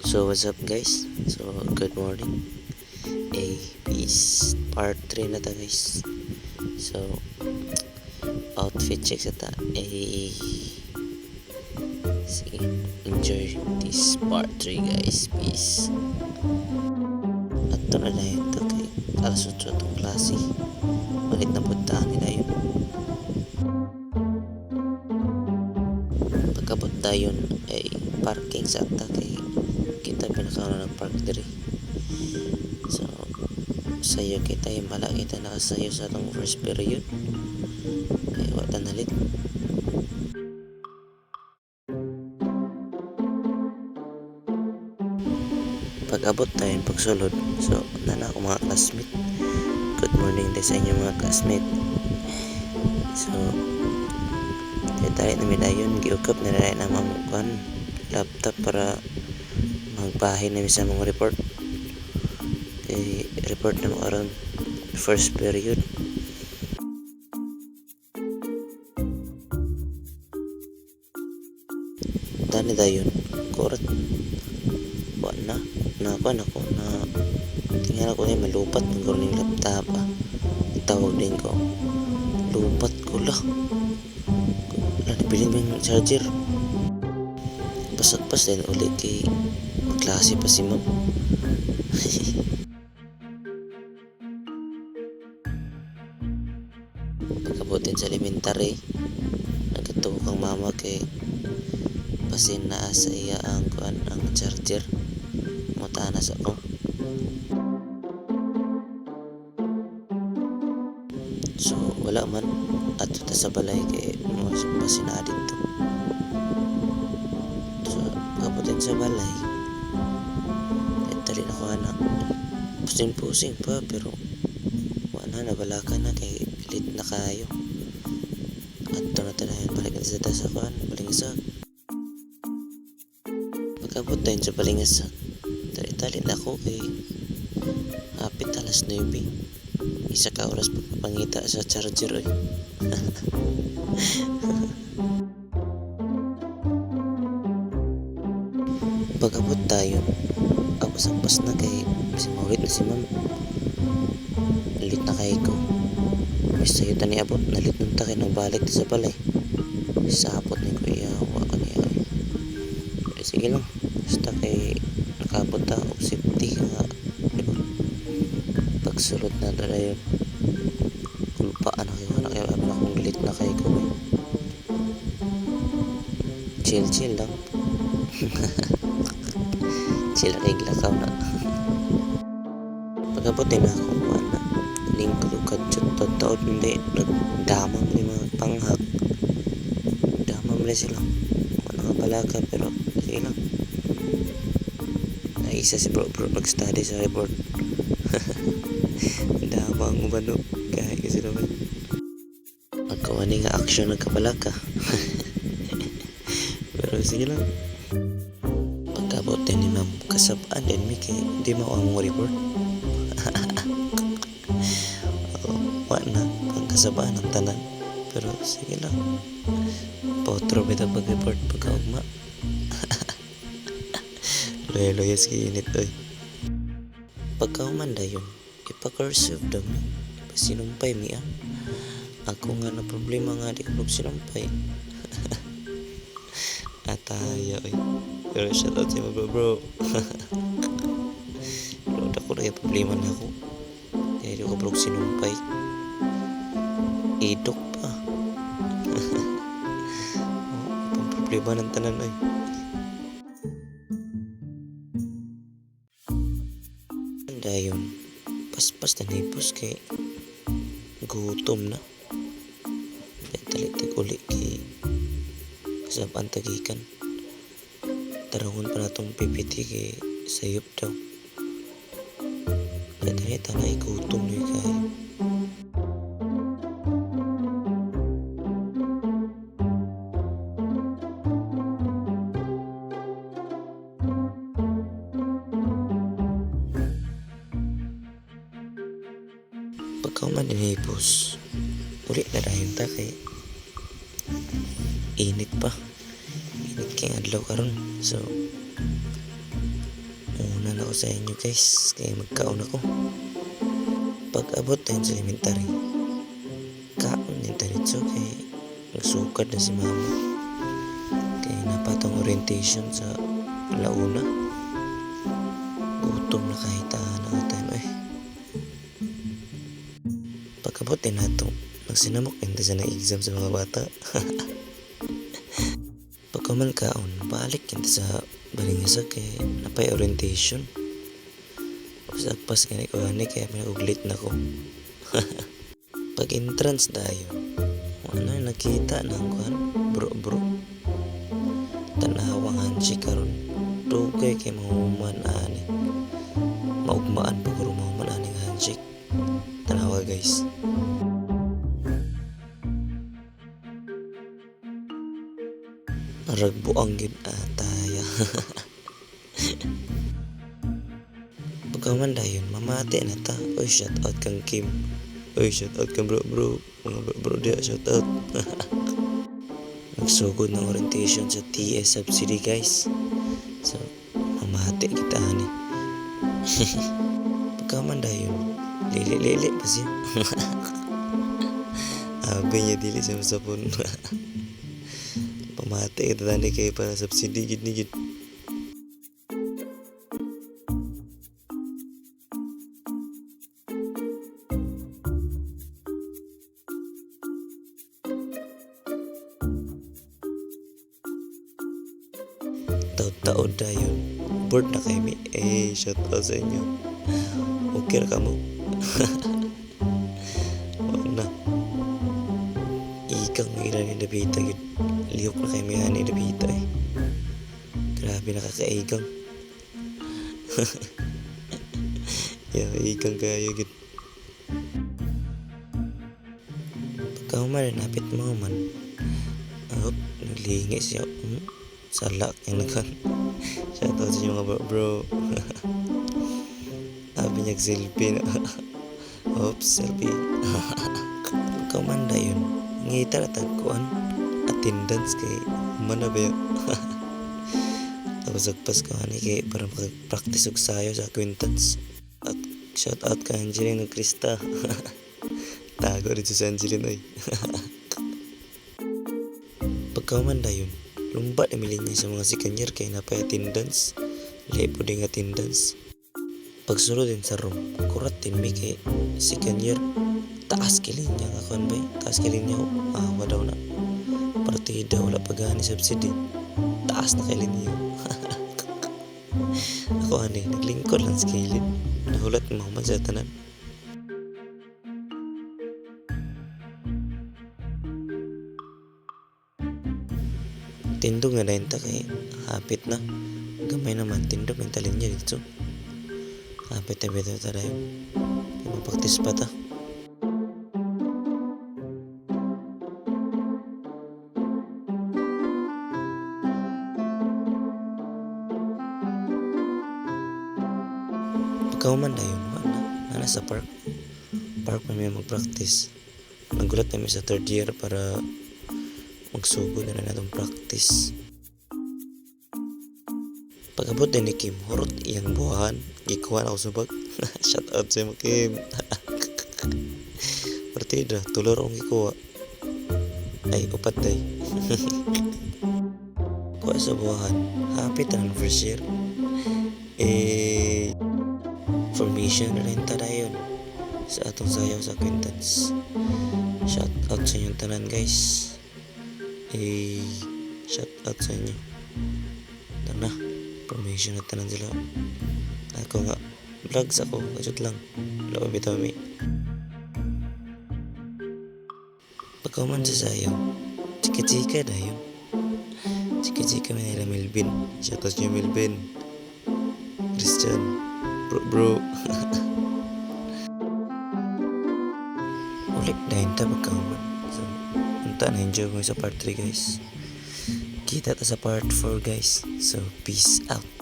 So what's up guys? So good morning. Peace part 3 na ta guys. So outfit check sa ta. Sige, enjoy this part 3 guys. Peace. At ito na dahil ito kay alas 8 itong klase. Balik na puntaan nila yun. Pagkabot dayon ay parking sa ta kay kita pinakauna ng park diri. So sayo kita yung bala kita nakasayo sa atong first period kaya wata nalit. Pag abot tayo pagsulod, so nana ako mga classmate. Good morning din sa inyo mga classmate. So tayo na midayon giukap na rin na mamukuhan laptop para magbahay na sa mga report. Report na mo around first period. Tani dayon kurat na ako na tingnan ako na malupat ng kurning laptop tawag din ko lupat ko lah napiling yung charger pasagpas din ulit kay klase pa si ma'am. Pagkabutin sa elementary nagkatuwa kang mama kay pasin na sa iya ang charger mutanas ako. So wala man at ta sa balay kay pasin na dito. So pagkabutin sa balay tali na ko na pusing pa pero wala na balakan na kay pilit na kayo at ito na talayan balik na sa dasakan balingasag. Pagkabot tayo sa balingasag tali na ako kay hapit alas 9 isa ka oras pagpapangita sa charger oy. Pagkabot tayo apas na kay si mawit na si ma'am lit na kay ko bisa yun ni abot nalit nung takay nang balik sa balay sa hapot ni kuya waka niya sige lang basta kay nakabot ta o safety nga diba pagsulot na doon na yun kulpaan na kayo abin akong lit na kay ko chill lang. Sila kay glakaw na pagkabutin na ako na lingkod taod hindi nagdama mo yung mga panghag dama mo sila wala nga balaka pero sige lang naisa si bro nag-study sa report. Dama ang umano kahit kasi naman magkawani nga action nagkabalaka. Pero sige lang pagkabot din ni ma'am kasabaan din mi kay di mo ang report. Wala ang kasabaan ng tanan pero sige lang potro bita pag-report pagkaugma. Loyas kinit oy pagkaumanda yun ipa-cursive daw mi pasinumpay mi ako nga na problema nga di ko sinumpay. Ataya oy pero shoutout sa mga bro. Pero ako na yung problema na ako dahil ko bro sinumpay idok pa. Ipang problema ng tanan ay dayon paspas na nipos kay gutom na talitig uli kay kasabaan tagikan tarangon pa na itong PPT kay sayop daw kaya tanay gutom na kay pagkauman inipos uli na dahil ta kay init pa init kay adlaw karon so Mauna na ako sa inyo guys, kaya magkaon ako. Pag abot tayo sa elementary, kaon din tayo kay nagsukad na si mama. Kaya napatong orientation sa launa. Gutom na kahit na tayo Pagkabot din nato, nagsinamok din sa exam sa mga bata. Pagkaman kaon, balik kita sa balingasa kay napay orientation. Usagpas ka ko kaya pinag-uglit na ko. Pag entrance dayon, nakita ng bro. Tanawang handshake karon. Dugay kay mahuman ani. Maugmaan pa karon mahuman ani nga handshake. Tanawa guys. Ragbuang gid ataya. Pagkaman dayon, mamati na ta. Oy, shout out kang Kim. Oy, shout out kang bro. Mga bro dia, shout out. Nagsugod ng orientation sa TS subsidy guys. So, mamati kita ni. Pagkaman dayon, lili pa siya. Abi niya dili sa sapon. Pamati kita tani kay para subsidy gid ni gid. Taon dayon. Bored na kayo mi. Shout out sa inyo. Okay na ka mo. Wala na. Ikang may ilan ni Dabita. Liyok na kayo may ani Dabita Grabe nakakaigang. Ikang kayo gid. Pagka napit mo man. Naglingi siya. Salak yang nakan. Shoutout sa inyo mga bro. Abi niya selfie na. Oops, selfie. Kamanda yun. Ngita na tagkuan. Attendance kay mana ba yun? Tapos agpas ko ani kay para practice og sayo sa acquaintance. At shoutout ka Angeline ug Krista. Tago dito sa Angeline oy. Pagkamanda yun. Lumba na milin niya sa mga second year kaya napay attendance. Lepo din attendance. Pagsunod din sa room, kurat din may kay second year. Taas kilin niya nga kon bay. Taas kilin niya. Daw na. Partida wala pagani subsidy. Taas na kilin niya. Ako naglingkod lang sa kilid. Nahulat ng mga sa tanan. Tindog na dahin ta kay hapit na. Gamay naman tindog ng talin niya dito. Hapit na bito ta dahin. Mapaktis pa ta. Pagkauman dahin, nana sa park. Park na may mag-practice. Nagulat namin sa third year para magsugod na natong practice. Pag-abot din ni Kim, hurot iyang buhahan. Gikuha na ako sa bag. Shout out sa mo Kim. Partida, tulor akong gikuha. Ay, upat day. Kuha sa buhahan. Happy ta ng first year. Formation na rin tada yun. Sa atong sayaw sa acquaintance. Shout out sa inyong tanan guys. Shout out sa inyo. Tana, formation na tanan sila. Ako nga, vlogs ako, kasut lang. Wala bitaw mi. Pagkaman sa sayaw, chika-chika na yun. Chika-chika may nila Melvin. Shout out nyo Melvin. Christian. Bro. Ulit dahil ta pagkaman. So, unta na-enjoy ko sa part 3 guys. Kita ta sa part 4 guys. So, peace out.